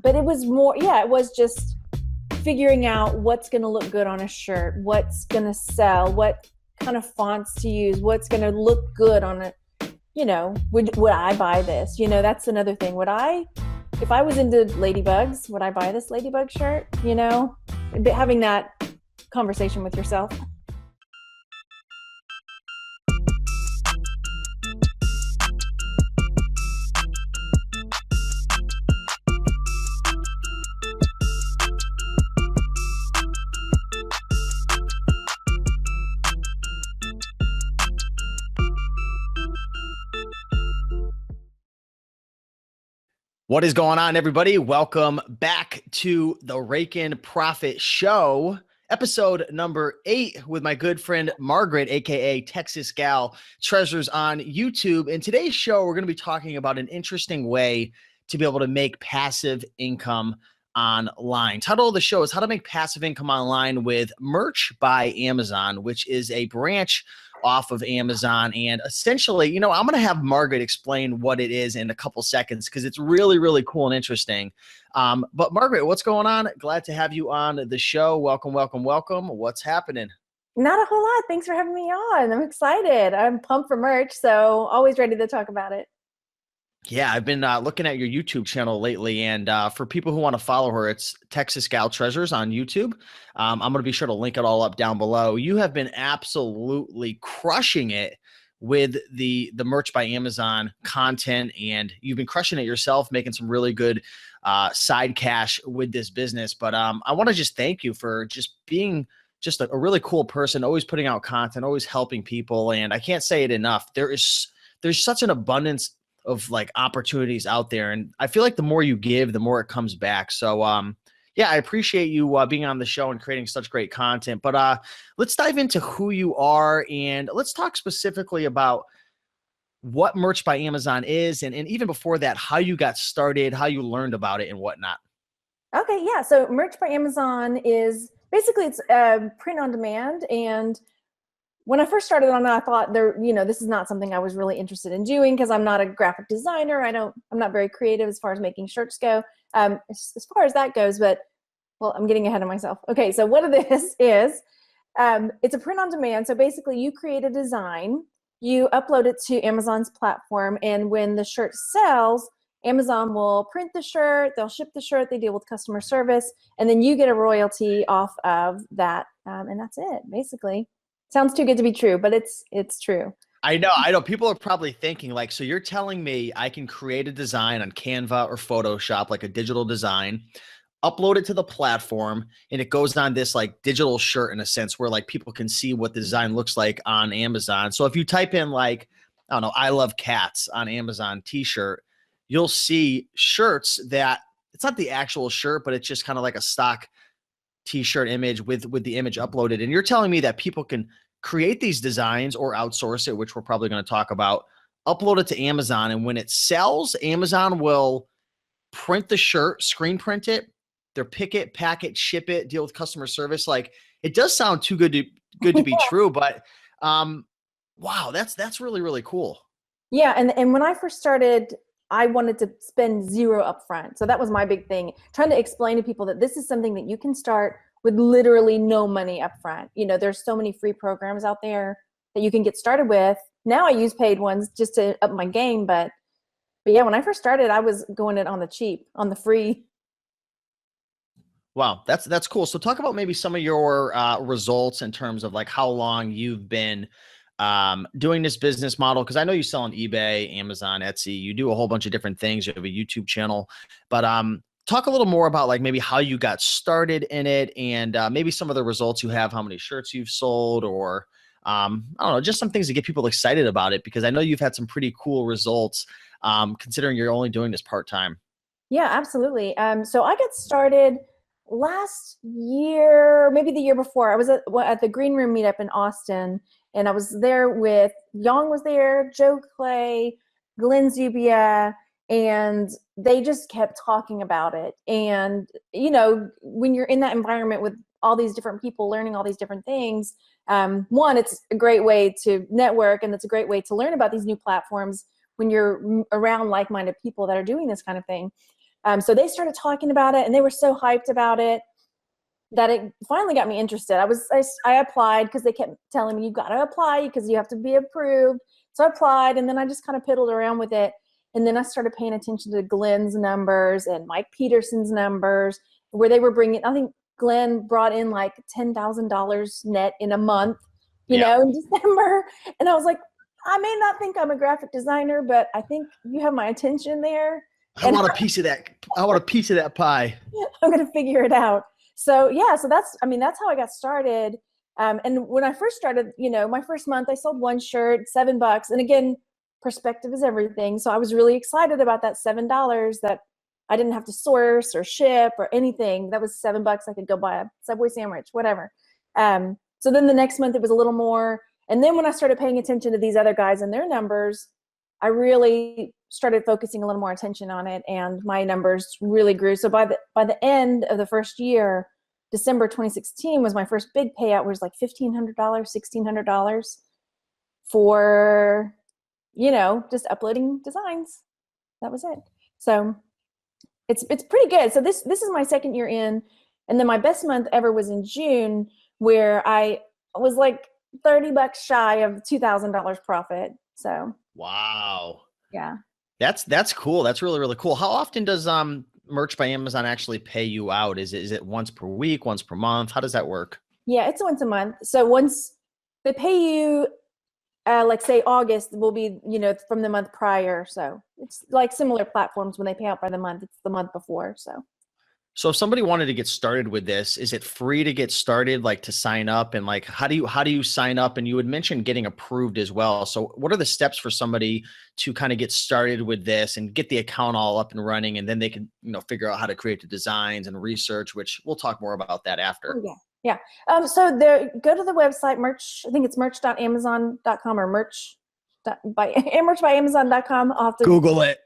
but it was more, yeah, it was just figuring out what's going to look good on a shirt, what's going to sell, what kind of fonts to use, what's going to look good on it. Would I buy this? That's another thing. If I was into ladybugs, would I buy this ladybug shirt? Having that conversation with yourself. What is going on, everybody? Welcome back to the Raiken Profit Show, episode number 8 with my good friend Margaret, aka Texas Gal Treasures on YouTube. In today's show, we're going to be talking about an interesting way to be able to make passive income online. Title of the show is How to Make Passive Income Online with Merch by Amazon, which is a branch off of Amazon. And essentially, I'm going to have Margaret explain what it is in a couple seconds because it's really, really cool and interesting. But Margaret, what's going on? Glad to have you on the show. Welcome, welcome, welcome. What's happening? Not a whole lot. Thanks for having me on. I'm excited. I'm pumped for merch, so always ready to talk about it. Yeah, I've been looking at your YouTube channel lately, and for people who want to follow her, it's Texas Gal Treasures on YouTube. I'm going to be sure to link it all up down below. You have been absolutely crushing it with the Merch by Amazon content, and you've been crushing it yourself, making some really good side cash with this business. But I want to just thank you for just being just a really cool person, always putting out content, always helping people, and I can't say it enough. There's such an abundance of like opportunities out there. And I feel like the more you give, the more it comes back. So, yeah, I appreciate you being on the show and creating such great content, but let's dive into who you are and let's talk specifically about what Merch by Amazon is. And even before that, how you got started, how you learned about it and whatnot. Okay. Yeah. So Merch by Amazon is basically it's print on demand. And when I first started on it, I thought this is not something I was really interested in doing because I'm not a graphic designer. I'm not very creative as far as making shirts go, as far as that goes, but well, I'm getting ahead of myself. Okay. So what it is it's a print on demand. So basically you create a design, you upload it to Amazon's platform. And when the shirt sells, Amazon will print the shirt, they'll ship the shirt, they deal with customer service, and then you get a royalty off of that. And that's it basically. Sounds too good to be true, but it's true. I know. People are probably thinking like, so you're telling me I can create a design on Canva or Photoshop, like a digital design, upload it to the platform, and it goes on this like digital shirt in a sense where like people can see what the design looks like on Amazon. So if you type in like, I don't know, I love cats on Amazon t-shirt, you'll see shirts that it's not the actual shirt, but it's just kind of like a stock t-shirt image with the image uploaded. And you're telling me that people can create these designs or outsource it, which we're probably going to talk about, upload it to Amazon. And when it sells, Amazon will print the shirt, screen print it, they'll pick it, pack it, ship it, deal with customer service. Like it does sound too good to be true, but wow, that's really, really cool. Yeah. And when I first started, I wanted to spend zero upfront. So that was my big thing, trying to explain to people that this is something that you can start with literally no money upfront. There's so many free programs out there that you can get started with. Now I use paid ones just to up my game. But yeah, when I first started, I was going it on the cheap, on the free. Wow, that's cool. So talk about maybe some of your results in terms of like how long you've been doing this business model, because I know you sell on eBay, Amazon, Etsy, you do a whole bunch of different things, you have a YouTube channel, but talk a little more about like maybe how you got started in it and maybe some of the results you have, how many shirts you've sold, or I don't know, just some things to get people excited about it, because I know you've had some pretty cool results considering you're only doing this part-time. Yeah, absolutely. So I got started last year, maybe the year before. I was at the Green Room meetup in Austin, and I was there with, Young was there, Joe Clay, Glenn Zubia, and they just kept talking about it. And, when you're in that environment with all these different people learning all these different things, one, it's a great way to network, and it's a great way to learn about these new platforms when you're around like-minded people that are doing this kind of thing. So they started talking about it, and they were so hyped about it that it finally got me interested. I applied because they kept telling me, you got to apply because you have to be approved. So I applied, and then I just kind of piddled around with it. And then I started paying attention to Glenn's numbers and Mike Peterson's numbers, where they were bringing, I think Glenn brought in like $10,000 net in a month, you know, in December. And I was like, I may not think I'm a graphic designer, but I think you have my attention there. I want a piece of that. I want a piece of that pie. I'm going to figure it out. So yeah, so that's how I got started. And when I first started, you know, my first month, I sold one shirt, $7. And again, perspective is everything. So I was really excited about that $7 that I didn't have to source or ship or anything. That was $7. I could go buy a Subway sandwich, whatever. So then the next month it was a little more. And then when I started paying attention to these other guys and their numbers, I really started focusing a little more attention on it, and my numbers really grew. So by the end of the first year, December 2016 was my first big payout, was like $1,500, $1,600 for, you know, just uploading designs. That was it. So it's pretty good. So this is my second year in, and then my best month ever was in June, where I was like $30 shy of $2,000 profit. So wow. Yeah. That's cool. That's really, really cool. How often does Merch by Amazon actually pay you out? Is it once per week, once per month? How does that work? Yeah, it's once a month. So once they pay you, like say August will be, you know, from the month prior. So it's like similar platforms when they pay out by the month, it's the month before. So if somebody wanted to get started with this, is it free to get started, like to sign up, and like how do you sign up? And you had mentioned getting approved as well. So what are the steps for somebody to kind of get started with this and get the account all up and running, and then they can, you know, figure out how to create the designs and research, which we'll talk more about that after. Oh, yeah. So go to the website, merch, I think it's merch.amazon.com or merch.amazon.com. I'll have to Google it.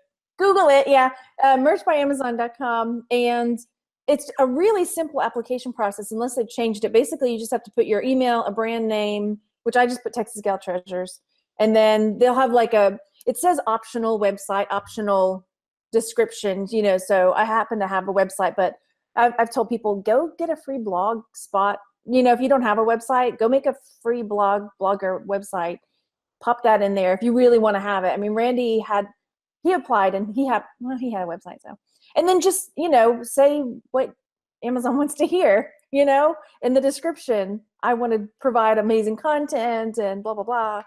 Yeah. Merchbyamazon.com. And it's a really simple application process unless they've changed it. Basically, you just have to put your email, a brand name, which I just put Texas Gal Treasures. And then they'll have like it says optional website, optional descriptions, you know, so I happen to have a website, but I've told people, go get a free blog spot. You know, if you don't have a website, go make a free blogger website, pop that in there if you really want to have it. I mean, Randy he applied and he had a website. So, and then just, you know, say what Amazon wants to hear, you know, in the description. I want to provide amazing content and blah, blah, blah.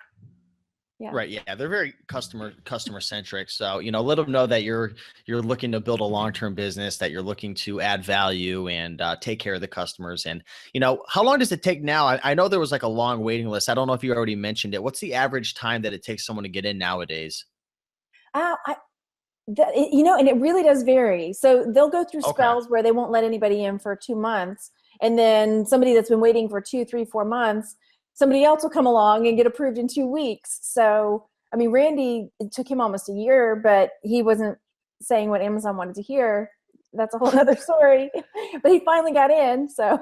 Yeah. Right. Yeah. They're very customer centric. So, you know, let them know that you're looking to build a long-term business, that you're looking to add value and take care of the customers. And, you know, how long does it take now? I know there was like a long waiting list. I don't know if you already mentioned it. What's the average time that it takes someone to get in nowadays? You know, and it really does vary. So they'll go through spells where they won't let anybody in for 2 months. And then somebody that's been waiting for 2, 3, 4 months, somebody else will come along and get approved in 2 weeks. So, I mean, Randy, it took him almost a year, but he wasn't saying what Amazon wanted to hear. That's a whole other story. But he finally got in. So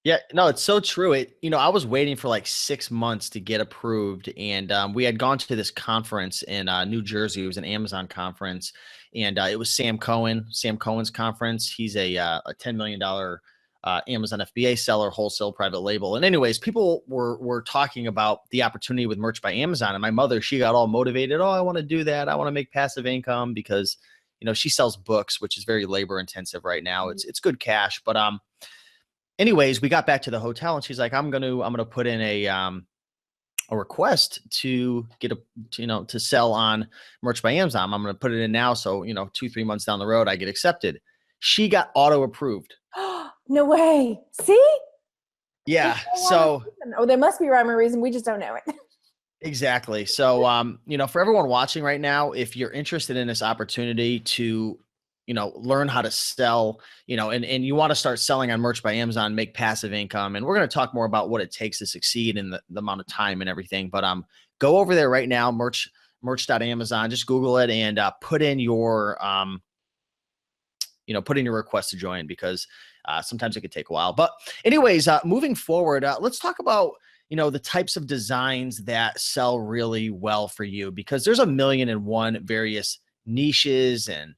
yeah, no, it's so true. I was waiting for like 6 months to get approved, and we had gone to this conference in New Jersey. It was an Amazon conference, and it was Sam Cohen's conference. He's a $10 million Amazon FBA seller, wholesale, private label. And anyways, people were talking about the opportunity with Merch by Amazon, and my mother, she got all motivated. Oh, I want to do that. I want to make passive income because, you know, she sells books, which is very labor intensive right now. It's good cash, but anyways, we got back to the hotel and she's like, I'm going to put in a request to get to sell on Merch by Amazon. I'm going to put it in now. So, 2-3 months down the road, I get accepted. She got auto approved. No way. See? Yeah. So, there must be rhyme or reason. We just don't know it. Exactly. So, for everyone watching right now, if you're interested in this opportunity to, learn how to sell, and you want to start selling on Merch by Amazon, make passive income. And we're going to talk more about what it takes to succeed in the amount of time and everything. But go over there right now, merch.amazon, just Google it and put in your, put in your request to join, because sometimes it could take a while. But anyways, moving forward, let's talk about, the types of designs that sell really well for you, because there's 1,000,001 various niches and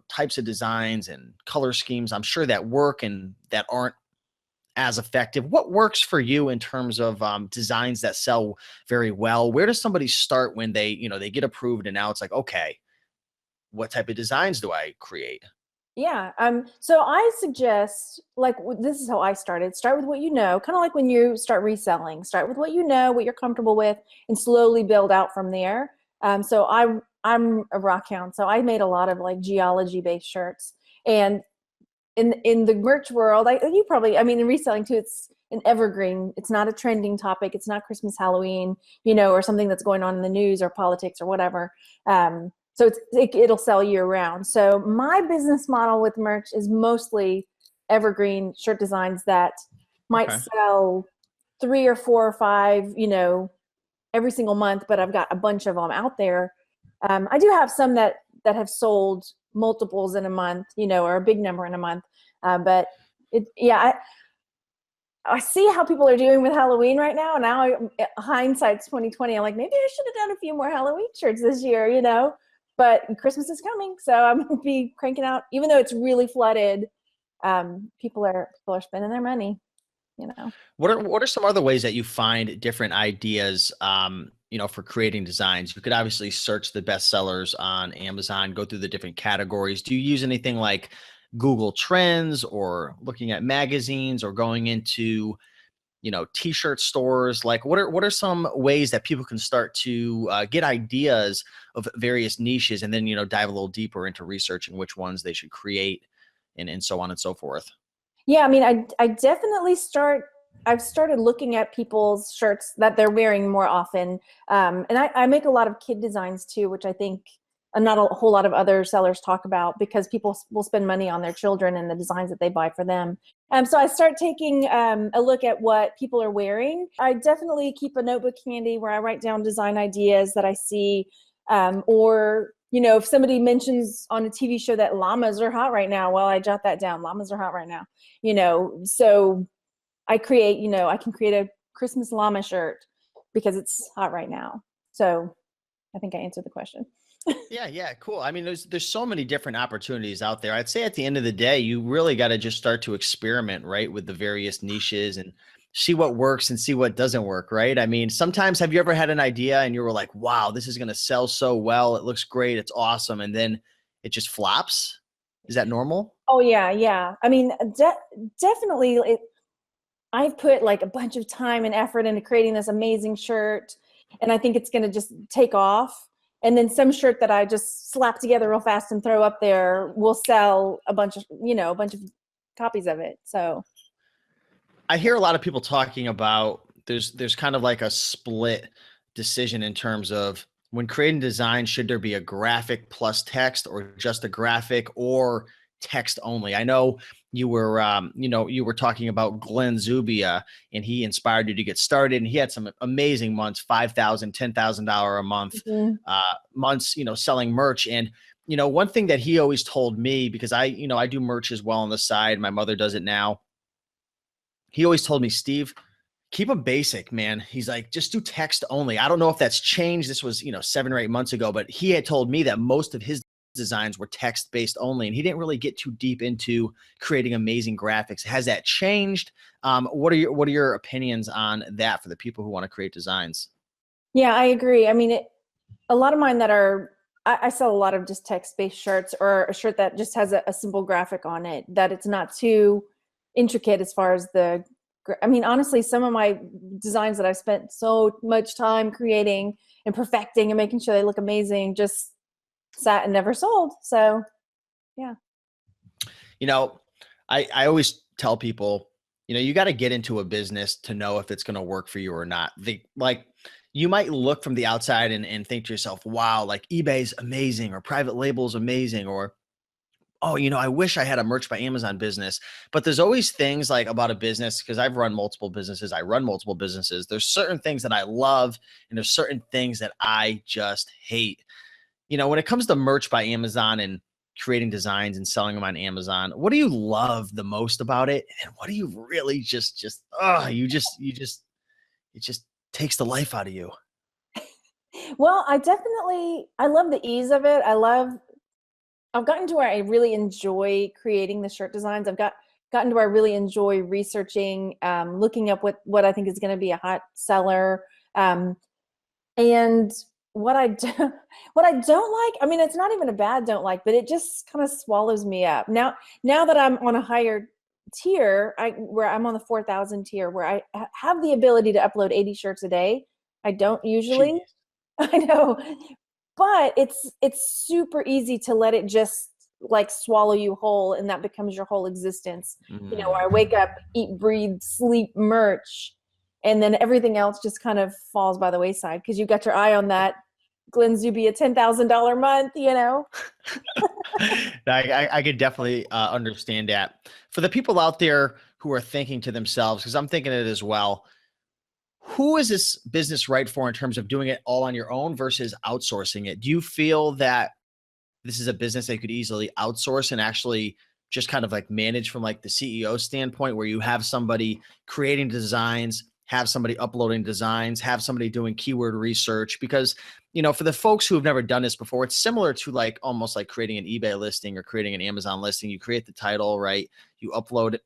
types of designs and color schemes, I'm sure, that work and that aren't as effective. What works for you in terms of designs that sell very well? Where does somebody start when they get approved and now it's like, okay, what type of designs do I create? Yeah. So I suggest, like, this is how I started. Start with what you know, kind of like when you start reselling. Start with what you know, what you're comfortable with, and slowly build out from there. So I'm a rock hound, so I made a lot of like geology based shirts. And in the merch world, you probably, I mean, in reselling too, it's an evergreen. It's not a trending topic. It's not Christmas, Halloween, or something that's going on in the news or politics or whatever. So it'll sell year round. So my business model with merch is mostly evergreen shirt designs that might Okay. sell 3 or 4 or 5, every single month, but I've got a bunch of them out there. I do have some that have sold multiples in a month, or a big number in a month. But I see how people are doing with Halloween right now. And now hindsight's 2020. I'm like, maybe I should have done a few more Halloween shirts this year. But Christmas is coming, so I'm gonna be cranking out, even though it's really flooded. People are spending their money, you know. What are some other ways that you find different ideas, for creating designs? You could obviously search the best sellers on Amazon, go through the different categories. Do you use anything like Google Trends, or looking at magazines, or going into, t-shirt stores? Like, what are some ways that people can start to get ideas of various niches, and then, dive a little deeper into researching which ones they should create, and so on and so forth? Yeah, I mean, I definitely I've started looking at people's shirts that they're wearing more often. And I make a lot of kid designs too, which I think not a whole lot of other sellers talk about, because people will spend money on their children and the designs that they buy for them. So I start taking a look at what people are wearing. I definitely keep a notebook handy where I write down design ideas that I see, or if somebody mentions on a TV show that llamas are hot right now, well, I jot that down. Llamas are hot right now. So I can create a Christmas llama shirt because it's hot right now. So I think I answered the question. Yeah, yeah, cool. I mean, there's so many different opportunities out there. I'd say at the end of the day, you really got to just start to experiment, right, with the various niches, and see what works and see what doesn't work, right? I mean, sometimes, have you ever had an idea and you were like, "Wow, this is going to sell so well. It looks great. It's awesome." And then it just flops? Is that normal? Oh yeah, yeah. I mean, definitely. I've put like a bunch of time and effort into creating this amazing shirt, and I think it's going to just take off. And then some shirt that I just slap together real fast and throw up there will sell a bunch of copies of it. So I hear a lot of people talking about, there's kind of like a split decision in terms of, when creating design, should there be a graphic plus text, or just a graphic, or text only? I know you were talking about Glenn Zubia, and he inspired you to get started, and he had some amazing months, $5,000, $10,000 a month, mhm. months, selling merch. And one thing that he always told me, because I do merch as well on the side. My mother does it now. He always told me, Steve, keep them basic, man. He's like, just do text only. I don't know if that's changed. This was, 7 or 8 months ago, but he had told me that most of his designs were text based only, and he didn't really get too deep into creating amazing graphics. Has that changed? What are your opinions on that for the people who want to create designs? Yeah, I agree. I mean, a lot of mine that are, I sell a lot of just text-based shirts, or a shirt that just has a simple graphic on it, that it's not too intricate as far as I mean, honestly, some of my designs that I've spent so much time creating and perfecting and making sure they look amazing just sat and never sold. So yeah. You know, I always tell people, you got to get into a business to know if it's going to work for you or not. You might look from the outside and think to yourself, wow, like eBay's amazing, or private label's amazing, or, oh, I wish I had a merch by Amazon business. But there's always things like about a business, because I've run multiple businesses. I run multiple businesses. There's certain things that I love, and there's certain things that I just hate. When it comes to merch by Amazon and creating designs and selling them on Amazon, what do you love the most about it? And what do you really it just takes the life out of you? Well, I love the ease of it. I've gotten to where I really enjoy creating the shirt designs. Gotten to where I really enjoy researching, looking up what I think is going to be a hot seller. And what I do, what I don't like, I mean, it's not even a bad don't like, but it just kind of swallows me up. Now that I'm on a higher tier, where I'm on the 4,000 tier, where I have the ability to upload 80 shirts a day. I don't usually. Jeez. I know, but it's super easy to let it just like swallow you whole, and that becomes your whole existence. I wake up, eat, breathe, sleep, merch, and then everything else just kind of falls by the wayside because you got your eye on that Glenn Zuby a $10,000 month. I could definitely understand that. For the people out there who are thinking to themselves, because I'm thinking it as well, who is this business right for in terms of doing it all on your own versus outsourcing it? Do you feel that this is a business they could easily outsource and actually just kind of like manage from like the CEO standpoint, where you have somebody creating designs, have somebody uploading designs, have somebody doing keyword research? Because, for the folks who have never done this before, it's similar to like almost like creating an eBay listing or creating an Amazon listing. You create the title, right? You upload,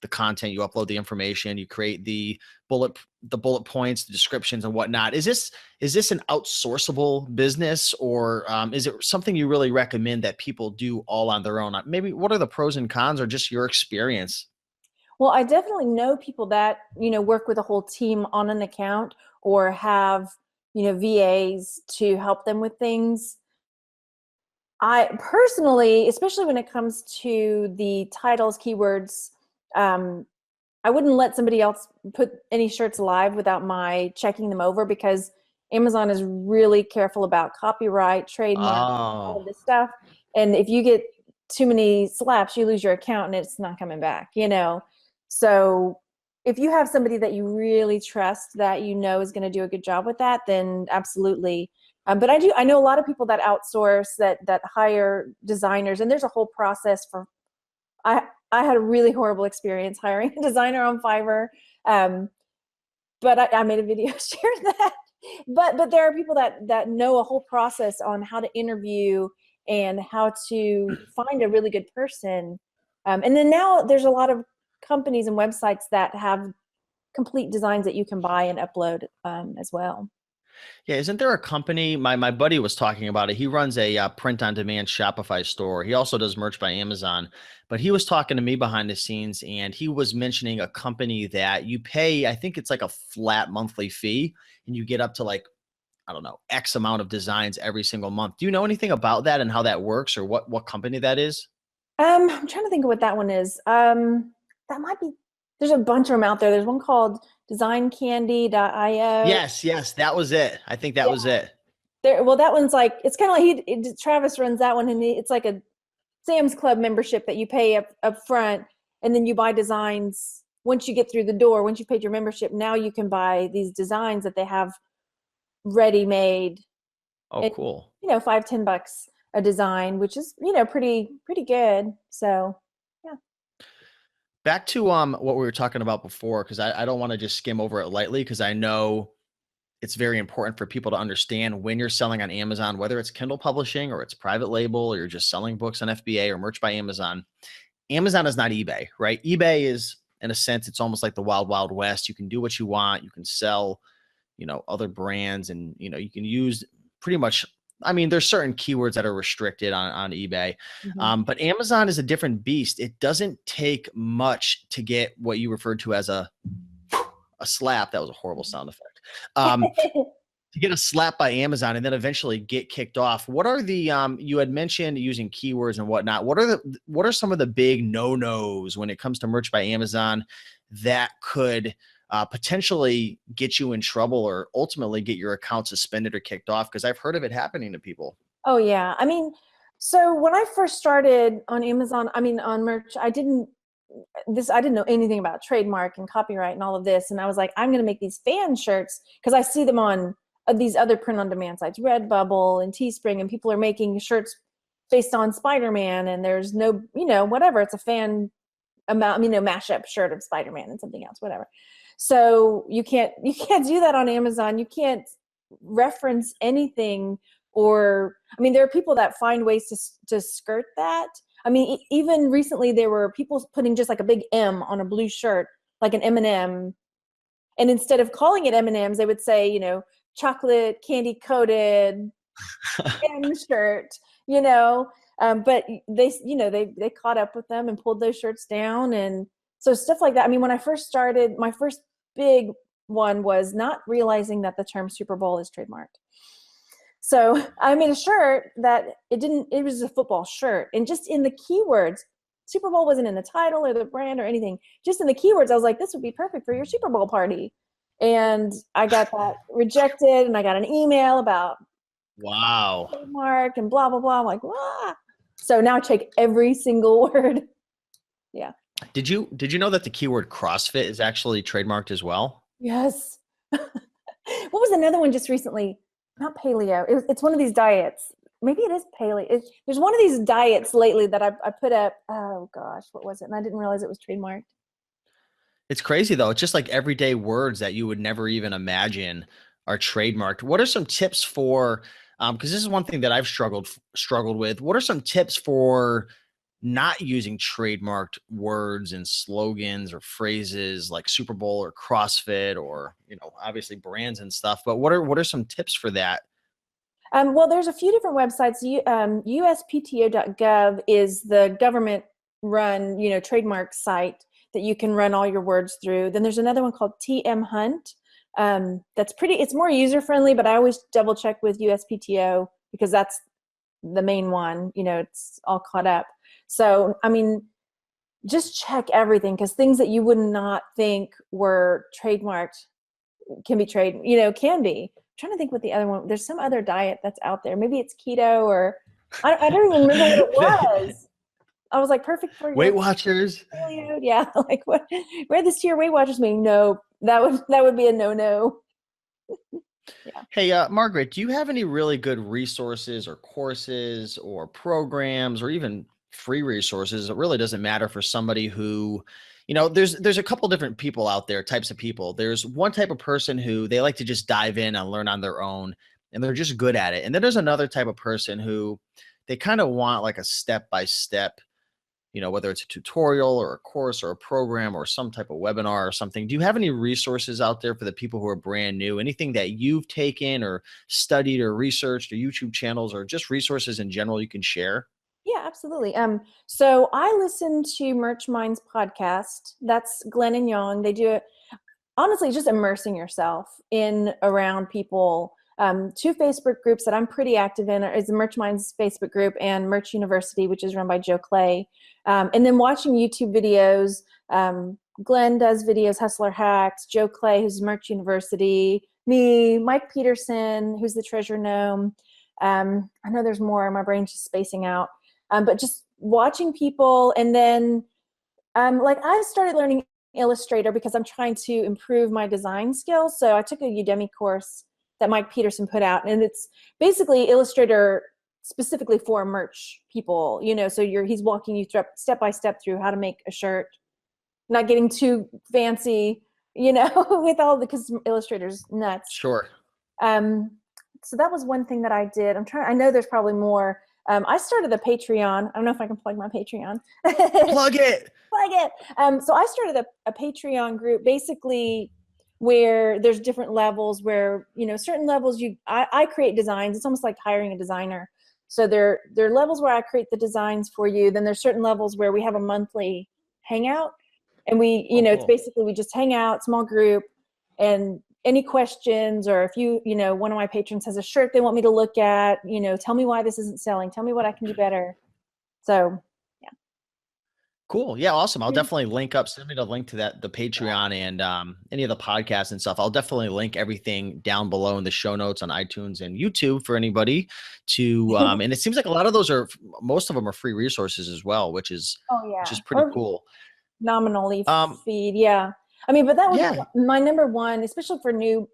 the content, you upload the information, you create the bullet points, the descriptions and whatnot. Is this an outsourceable business, or is it something you really recommend that people do all on their own? Maybe what are the pros and cons, or just your experience? Well, I definitely know people that, work with a whole team on an account or have, VAs to help them with things. I personally, especially when it comes to the titles, keywords, I wouldn't let somebody else put any shirts live without my checking them over, because Amazon is really careful about copyright, trademark, all Oh, of this stuff. And if you get too many slaps, you lose your account and it's not coming back. So if you have somebody that you really trust that is going to do a good job with that, then absolutely. But I know a lot of people that outsource, that hire designers, and there's a whole process for. I had a really horrible experience hiring a designer on Fiverr, but I made a video sharing that. But there are people that know a whole process on how to interview and how to find a really good person. And then now there's a lot of companies and websites that have complete designs that you can buy and upload as well. yeah. Isn't there a company? My buddy was talking about it. He runs a print on demand Shopify store. He also does merch by Amazon, but he was talking to me behind the scenes, and he was mentioning a company that you pay, I think it's like a flat monthly fee, and you get up to like, I don't know, X amount of designs every single month. Do you know anything about that and how that works, or what company that is? I'm trying to think of what that one is. That might be. There's a bunch of them out there. There's one called designcandy.io. Yes, that was it. I think that was it. Well, that one's like, it's kind of like Travis runs that one, and it's like a Sam's Club membership that you pay up front, and then you buy designs once you get through the door. Once you paid your membership, now you can buy these designs that they have ready made, Oh, and cool. $5-10 a design, which is pretty good. So yeah. Back to what we were talking about before, because I don't want to just skim over it lightly, because I know it's very important for people to understand when you're selling on Amazon, whether it's Kindle publishing or it's private label, or you're just selling books on FBA or merch by Amazon. Amazon is not eBay, right? eBay is, in a sense, it's almost like the wild, wild west. You can do what you want. You can sell, other brands, and, you can use pretty much, I mean, there's certain keywords that are restricted on eBay. Mhm. But Amazon is a different beast. It doesn't take much to get what you referred to as a slap. That was a horrible sound effect. To get a slap by Amazon and then eventually get kicked off. What are the you had mentioned using keywords and whatnot. What are some of the big no-nos when it comes to merch by Amazon that could potentially get you in trouble, or ultimately get your account suspended or kicked off? Because I've heard of it happening to people. Oh yeah. I mean, so when I first started on Amazon, I mean on merch, I didn't know anything about trademark and copyright and all of this. And I was like, I'm going to make these fan shirts, because I see them on these other print on demand sites, Redbubble and Teespring, and people are making shirts based on Spider-Man, and there's no, whatever. It's a fan amount, mashup shirt of Spider-Man and something else, whatever. So you can't do that on Amazon. You can't reference anything or, I mean, there are people that find ways to skirt that. I mean, even recently there were people putting just like a big M on a blue shirt, like an M&M. And instead of calling it M&Ms, they would say, you know, chocolate candy coated M shirt, you know. But they, you know, they caught up with them and pulled those shirts down. And so stuff like that. I mean, when I first started, my first big one was not realizing that the term Super Bowl is trademarked. So I made a shirt that it was a football shirt. And just in the keywords, Super Bowl wasn't in the title or the brand or anything. Just in the keywords, I was like, this would be perfect for your Super Bowl party. And I got that rejected, and I got an email about Wow. trademark and blah, blah, blah. I'm like, wow. So now I check every single word. Yeah. Did you know that the keyword CrossFit is actually trademarked as well? Yes. What was another one just recently? Not paleo. It's one of these diets. Maybe it is paleo. There's one of these diets lately that I put up. Oh gosh, what was it? And I didn't realize it was trademarked. It's crazy though. It's just like everyday words that you would never even imagine are trademarked. What are some tips for, because this is one thing that I've struggled with. What are some tips for not using trademarked words and slogans or phrases like Super Bowl or CrossFit or, you know, obviously brands and stuff, but what are some tips for that? Well, there's a few different websites. USPTO.gov is the government run, you know, trademark site that you can run all your words through. Then there's another one called TM Hunt. It's more user friendly, but I always double check with USPTO because that's the main one, you know, it's all caught up. So, I mean, just check everything, because things that you would not think were trademarked can be can be. I'm trying to think what the other one, there's some other diet that's out there. Maybe it's keto, or I don't even remember what it was. I was like, perfect for Weight Watchers. paleo. Yeah, like what? Read this to your Weight Watchers meeting. No, that would be a no. Yeah. Hey, Margaret, do you have any really good resources or courses or programs or even free resources? It really doesn't matter for somebody who, you know, there's a couple different people out there, types of people. There's one type of person who they like to just dive in and learn on their own, and they're just good at it. And then there's another type of person who they kind of want like a step-by-step, you know, whether it's a tutorial or a course or a program or some type of webinar or something. Do you have any resources out there for the people who are brand new? Anything that you've taken or studied or researched, or YouTube channels, or just resources in general you can share? Yeah, absolutely. So I listen to Merch Minds podcast. That's Glenn and Young. They do it, honestly, just immersing yourself in around people. Two Facebook groups that I'm pretty active in is the Merch Minds Facebook group and Merch University, which is run by Joe Clay. And then watching YouTube videos. Glenn does videos, Hustler Hacks, Joe Clay, who's Merch University, me, Mike Peterson, who's the Treasure Gnome. I know there's more. My brain's just spacing out. But just watching people, and then like I started learning Illustrator because I'm trying to improve my design skills. So I took a Udemy course that Mike Peterson put out, and it's basically Illustrator specifically for merch people, you know, so he's walking you through step by step through how to make a shirt, not getting too fancy, you know, with all because Illustrator's nuts. Sure. So that was one thing that I did. I know there's probably more. I started a Patreon. I don't know if I can plug my Patreon. Plug it. Plug it. So I started a Patreon group, basically where there's different levels where, you know, certain levels I create designs. It's almost like hiring a designer. So there are levels where I create the designs for you. Then there's certain levels where we have a monthly hangout, and we, you know, cool. It's basically we just hang out, small group, and any questions, or if you know, one of my patrons has a shirt they want me to look at, you know, tell me why this isn't selling, tell me what I can do better. So yeah. Cool. Yeah, awesome. I'll definitely send me the link to the Patreon and any of the podcasts and stuff. I'll definitely link everything down below in the show notes on iTunes and YouTube for anybody to and it seems like a lot of those most of them are free resources as well, which is pretty cool. Nominally feed. Yeah. I mean, but that was my number one, especially for new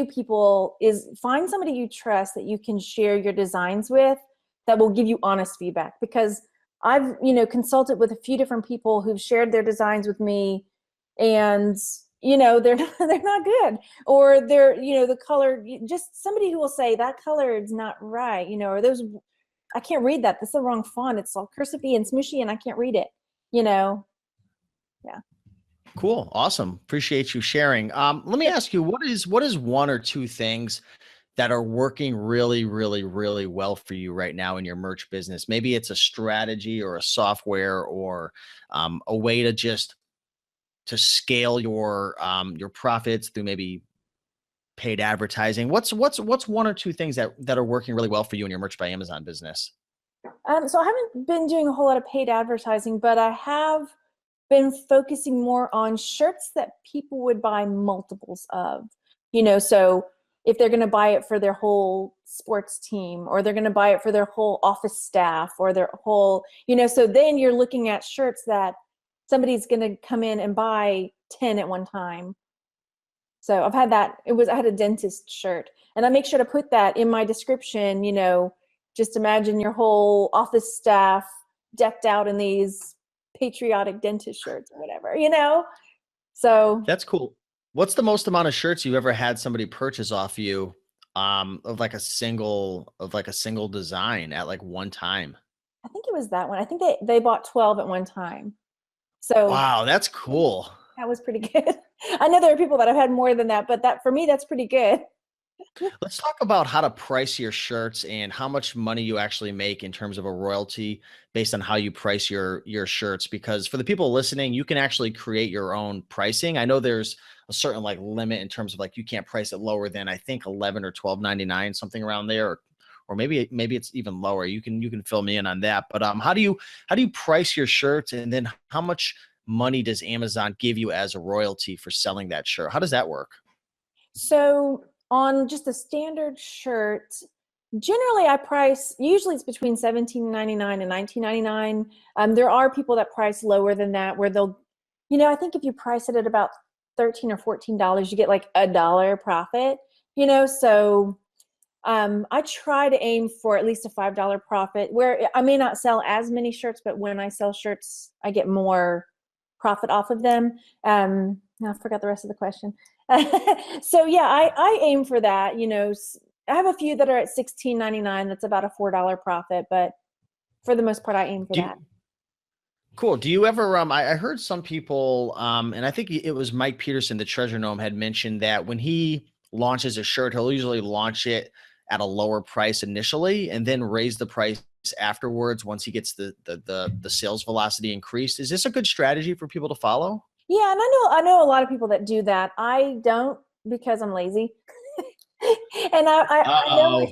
people, is find somebody you trust that you can share your designs with that will give you honest feedback. Because I've, you know, consulted with a few different people who've shared their designs with me, and they're not, they're not good, or they're, the color, just somebody who will say that color is not right, or those, I can't read that. That's the wrong font. It's all cursive and smooshy and I can't read it, yeah. Cool. Awesome. Appreciate you sharing. Let me ask you, what is one or two things that are working really, really, really well for you right now in your merch business? Maybe it's a strategy or a software or a way to scale your profits through maybe paid advertising. What's one or two things that are working really well for you in your Merch by Amazon business? So I haven't been doing a whole lot of paid advertising, but I have been focusing more on shirts that people would buy multiples of. So if they're going to buy it for their whole sports team, or they're going to buy it for their whole office staff, or their whole, so then you're looking at shirts that somebody's going to come in and buy 10 at one time. So I've had that. I had a dentist shirt, and I make sure to put that in my description, just imagine your whole office staff decked out in these patriotic dentist shirts or whatever, So That's cool. What's the most amount of shirts you've ever had somebody purchase off you of like a single design at like one time? I think it was that one. I think they bought 12 at one time. So Wow, that's cool. that was pretty good. I know there are people that have had more than that, but that for me, that's pretty good. Let's talk about how to price your shirts and how much money you actually make in terms of a royalty based on how you price your shirts. Because for the people listening, you can actually create your own pricing. I know there's a certain like limit in terms of like you can't price it lower than I think 11 or 12.99, something around there, or maybe it's even lower. You can fill me in on that. But how do you price your shirts, and then how much money does Amazon give you as a royalty for selling that shirt? How does that work? So on just a standard shirt, generally I price, usually it's between $17.99 and $19.99. There are people that price lower than that, where they'll, I think if you price it at about $13 or $14, you get like $1 profit, so I try to aim for at least a $5 profit, where I may not sell as many shirts, but when I sell shirts, I get more profit off of them. I forgot the rest of the question. So yeah, I aim for that. I have a few that are at $16.99. That's about a $4 profit, but for the most part, I aim for Do that. you, Cool. Do you ever I heard some people and I think it was Mike Peterson, the treasure gnome, had mentioned that when he launches a shirt, he'll usually launch it at a lower price initially and then raise the price afterwards once he gets the sales velocity increased. Is this a good strategy for people to follow? Yeah, and I know a lot of people that do that. I don't, because I'm lazy. And I know Uh-oh.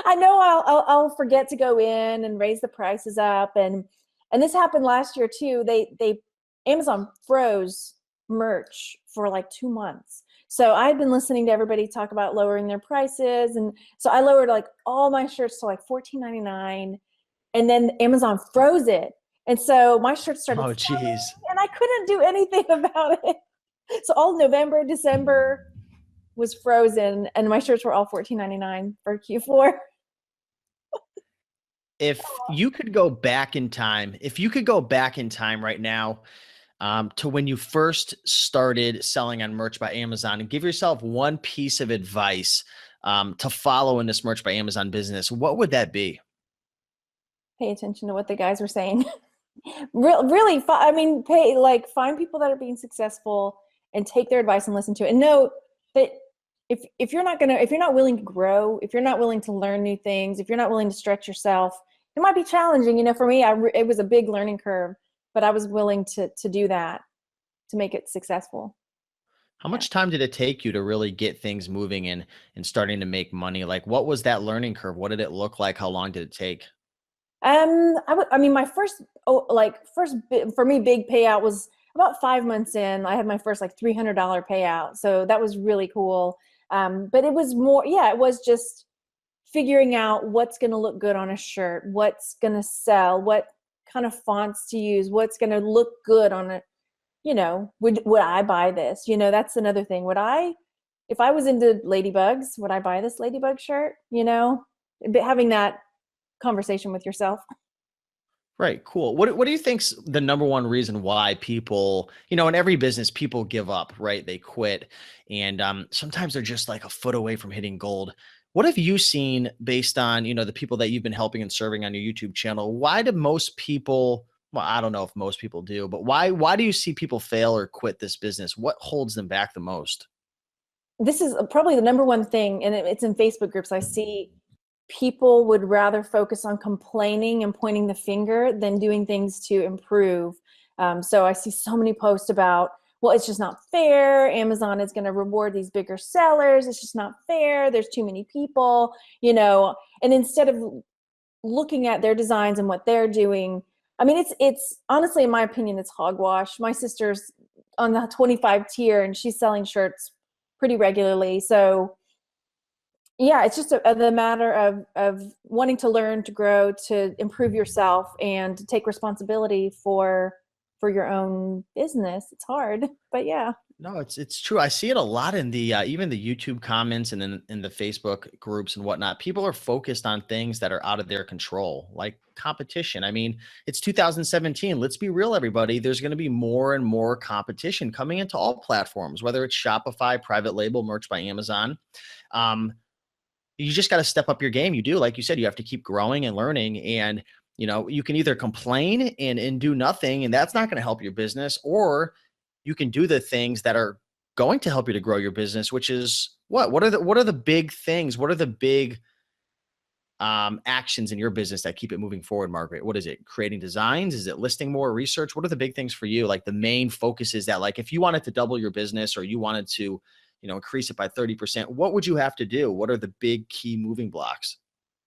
I know I'll forget to go in and raise the prices up, and this happened last year too. They Amazon froze merch for like 2 months. So I had been listening to everybody talk about lowering their prices, and so I lowered like all my shirts to like $14.99, and then Amazon froze it. And so my shirts started Oh, selling, geez. and I couldn't do anything about it. So all November, December was frozen, and my shirts were all $14.99 for Q4. If you could go back in time right now, to when you first started selling on Merch by Amazon, and give yourself one piece of advice to follow in this Merch by Amazon business, what would that be? Pay attention to what the guys were saying. Really, I mean, find people that are being successful and take their advice and listen to it. And know that if you're not willing to grow, if you're not willing to learn new things, if you're not willing to stretch yourself, it might be challenging. For me, it was a big learning curve, but I was willing to do that to make it successful. How Yeah. much time did it take you to really get things moving and starting to make money? Like, what was that learning curve? What did it look like? How long did it take? I mean, my first, for me, big payout was about 5 months in. I had my first like $300 payout, so that was really cool. But it was more, yeah, it was just figuring out what's going to look good on a shirt, what's going to sell, what kind of fonts to use, what's going to look good on it. Would I buy this? That's another thing. If I was into ladybugs, would I buy this ladybug shirt? Having that conversation with yourself. Right. Cool. What do you think's the number one reason why people, in every business, people give up, right? They quit. And sometimes they're just like a foot away from hitting gold. What have you seen based on, the people that you've been helping and serving on your YouTube channel? Why do most people, well, I don't know if most people do, but why do you see people fail or quit this business? What holds them back the most? This is probably the number one thing, and it's in Facebook groups. I see people would rather focus on complaining and pointing the finger than doing things to improve. So I see so many posts about, well, it's just not fair. Amazon is going to reward these bigger sellers. It's just not fair. There's too many people, and instead of looking at their designs and what they're doing, I mean, it's honestly, in my opinion, it's hogwash. My sister's on the 25 tier and she's selling shirts pretty regularly. So yeah, it's just the matter of wanting to learn, to grow, to improve yourself, and to take responsibility for your own business. It's hard, but yeah. No, it's true. I see it a lot in the even the YouTube comments and then in the Facebook groups and whatnot. People are focused on things that are out of their control, like competition. I mean, it's 2017. Let's be real, everybody. There's going to be more and more competition coming into all platforms, whether it's Shopify, private label, merch by Amazon. Um, you just got to step up your game. You do, like you said, you have to keep growing and learning. And you can either complain and do nothing, and that's not going to help your business, or you can do the things that are going to help you to grow your business, which is what are the big things? What are the big actions in your business that keep it moving forward, Margaret? What is it? Creating designs? Is it listing more research? What are the big things for you? Like the main focus is that, like, if you wanted to double your business or you wanted to, increase it by 30%, what would you have to do? What are the big key moving blocks?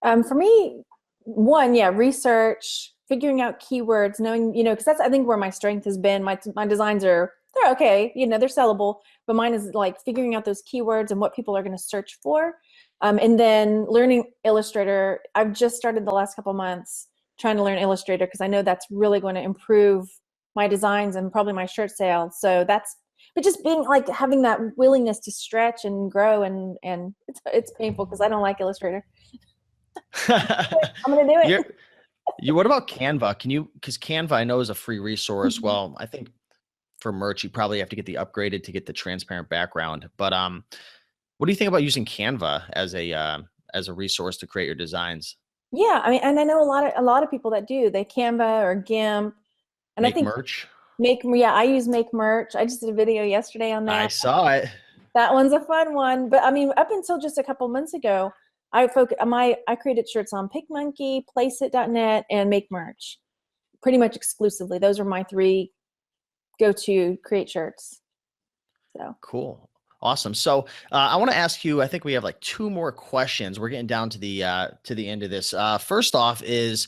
For me, one, yeah, research, figuring out keywords, knowing, because that's, I think, where my strength has been. My designs they're okay, they're sellable, but mine is like figuring out those keywords and what people are going to search for. And then learning Illustrator. I've just started the last couple months trying to learn Illustrator because I know that's really going to improve my designs and probably my shirt sales. So but just being like having that willingness to stretch and grow, and it's painful because I don't like Illustrator. I'm gonna do You're, it. what about Canva? Because Canva I know is a free resource. Well, I think for merch, you probably have to get the upgraded to get the transparent background. But what do you think about using Canva as a resource to create your designs? Yeah, I mean, and I know a lot of people that do. They Canva or GIMP, and I Make think merch? yeah, I use Make Merch. I just did a video yesterday on I that. saw it. That one's a fun one. But I mean, up until just a couple months ago, I created shirts on PicMonkey, Placeit.net, and Make Merch, pretty much exclusively. Those are my three go-to create shirts. So Cool. Awesome. So I want to ask you, I think we have like two more questions. We're getting down to the end of this. First off is,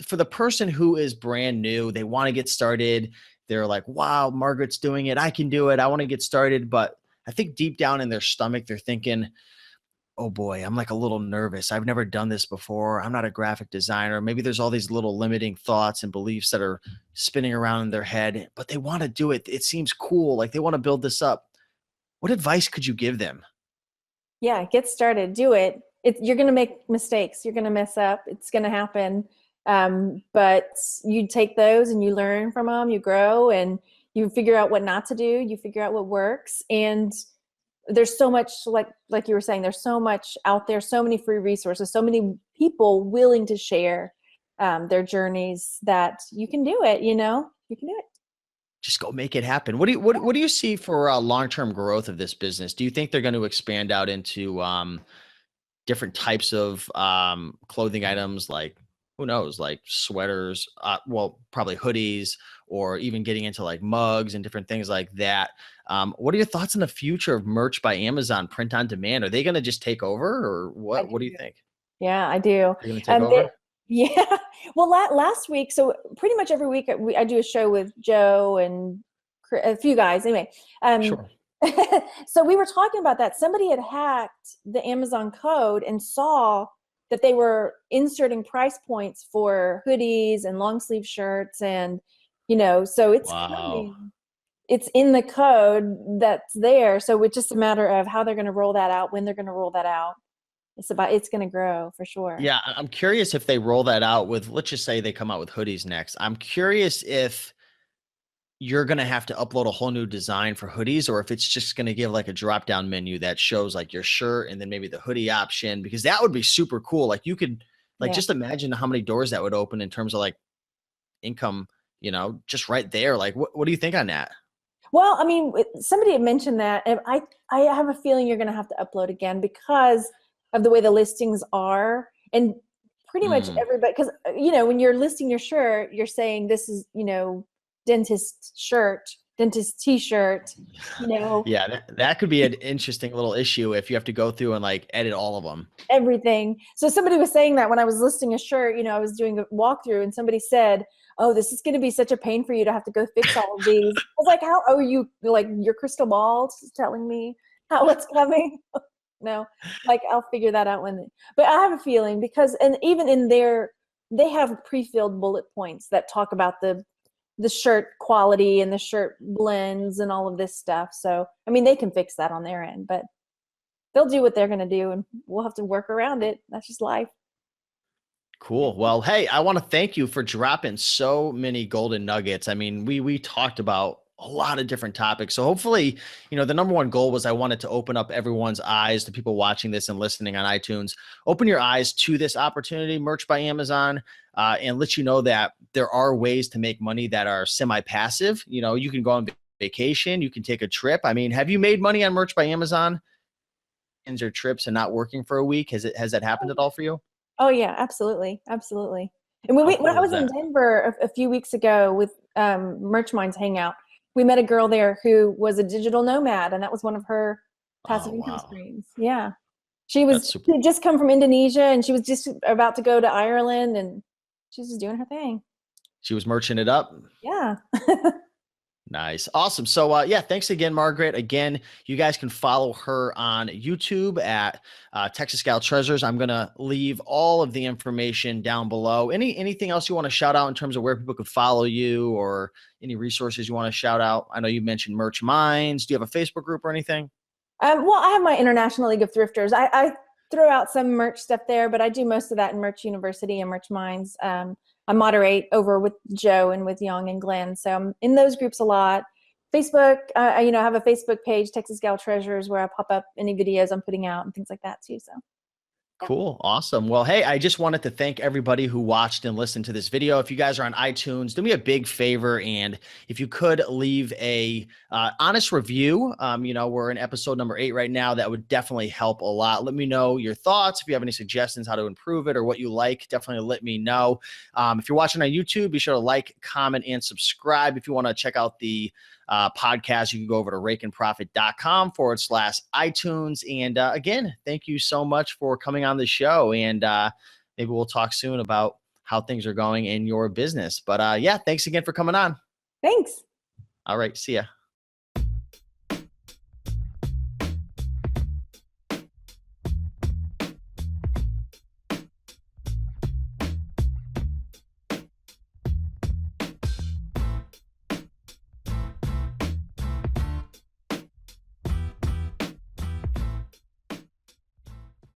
for the person who is brand new, they want to get started. They're like, wow, Margaret's doing it. I can do it. I want to get started. But I think deep down in their stomach, they're thinking, oh boy, I'm like a little nervous. I've never done this before. I'm not a graphic designer. Maybe there's all these little limiting thoughts and beliefs that are spinning around in their head, but they want to do it. It seems cool. Like they want to build this up. What advice could you give them? yeah, get started, do it. You're going to make mistakes. You're going to mess up. It's going to happen. But you take those and you learn from them, you grow, and you figure out what not to do. You figure out what works. And there's so much, like you were saying, there's so much out there, so many free resources, so many people willing to share their journeys, that you can do it. You can do it. Just go make it happen. What do you see for long-term growth of this business? Do you think they're going to expand out into different types of clothing items, like, who knows, like sweaters, well, probably hoodies, or even getting into like mugs and different things like that? What are your thoughts on the future of merch by Amazon, print on demand? Are they going to just take over, or I what do you do. think? Yeah, I do. They're going to take over? Yeah. Well, last week, so pretty much every week I do a show with Joe and a few guys. Anyway, Sure. so we were talking about that. Somebody had hacked the Amazon code and saw that they were inserting price points for hoodies and long sleeve shirts, and so it's Wow. coming. It's in the code that's there. So it's just a matter of how they're going to roll that out, when they're going to roll that out. it's going to grow for sure. Yeah, I'm curious if they roll that out with, let's just say they come out with hoodies next. I'm curious if you're going to have to upload a whole new design for hoodies, or if it's just going to give like a drop down menu that shows like your shirt and then maybe the hoodie option, because that would be super cool. Like you could like Yeah. just imagine how many doors that would open in terms of like income, just right there. Like what do you think on that? Well, I mean, somebody had mentioned that, and I have a feeling you're going to have to upload again because of the way the listings are, and pretty much Mm. everybody. Because when you're listing your shirt, you're saying this is dentist shirt, dentist T-shirt, Yeah, that could be an interesting little issue if you have to go through and like edit all of them. everything. So somebody was saying that when I was listing a shirt, I was doing a walkthrough, and somebody said, "Oh, this is going to be such a pain for you to have to go fix all of these." I was like, "How are you, like, your crystal ball telling me how it's coming?" No, like, I'll figure that out but I have a feeling because, and even in there, they have pre-filled bullet points that talk about the shirt quality and the shirt blends and all of this stuff. So, I mean, they can fix that on their end, but they'll do what they're going to do, and we'll have to work around it. That's just life. Cool. Well, hey, I want to thank you for dropping so many golden nuggets. I mean, we talked about a lot of different topics. So hopefully, the number one goal was I wanted to open up everyone's eyes, to people watching this and listening on iTunes, open your eyes to this opportunity, Merch by Amazon, and let you know that there are ways to make money that are semi-passive. You can go on vacation, you can take a trip. I mean, have you made money on Merch by Amazon or trips and not working for a week? Has that happened at all for you? Oh yeah, absolutely, absolutely. And when How when I cool is was in that? Denver a few weeks ago with Merch Minds Hangout, we met a girl there who was a digital nomad, and that was one of her Oh, passive income wow. streams. Yeah, That's super. she had just come from Indonesia, and she was just about to go to Ireland, and she's just doing her thing. She was merching it up. Yeah. Nice. Awesome. So, yeah, thanks again, Margaret. Again, you guys can follow her on YouTube at Texas Gal Treasures. I'm going to leave all of the information down below. Anything else you want to shout out in terms of where people could follow you, or any resources you want to shout out? I know you mentioned Merch Minds. Do you have a Facebook group or anything? Well, I have my International League of Thrifters. I throw out some merch stuff there, but I do most of that in Merch University and Merch Minds. I moderate over with Joe and with Young and Glenn, so I'm in those groups a lot. Facebook, I have a Facebook page, Texas Gal Treasures, where I pop up any videos I'm putting out and things like that too. So yeah. Cool. Awesome. Well, hey, I just wanted to thank everybody who watched and listened to this video. If you guys are on iTunes, do me a big favor. And if you could leave a honest review, we're in episode number 8 right now. That would definitely help a lot. Let me know your thoughts. If you have any suggestions how to improve it or what you like, definitely let me know. If you're watching on YouTube, be sure to like, comment, and subscribe. If you want to check out the podcast, you can go over to rakenprofit.com/iTunes. And again, thank you so much for coming on the show. And maybe we'll talk soon about how things are going in your business. But yeah, thanks again for coming on. Thanks. All right. See ya.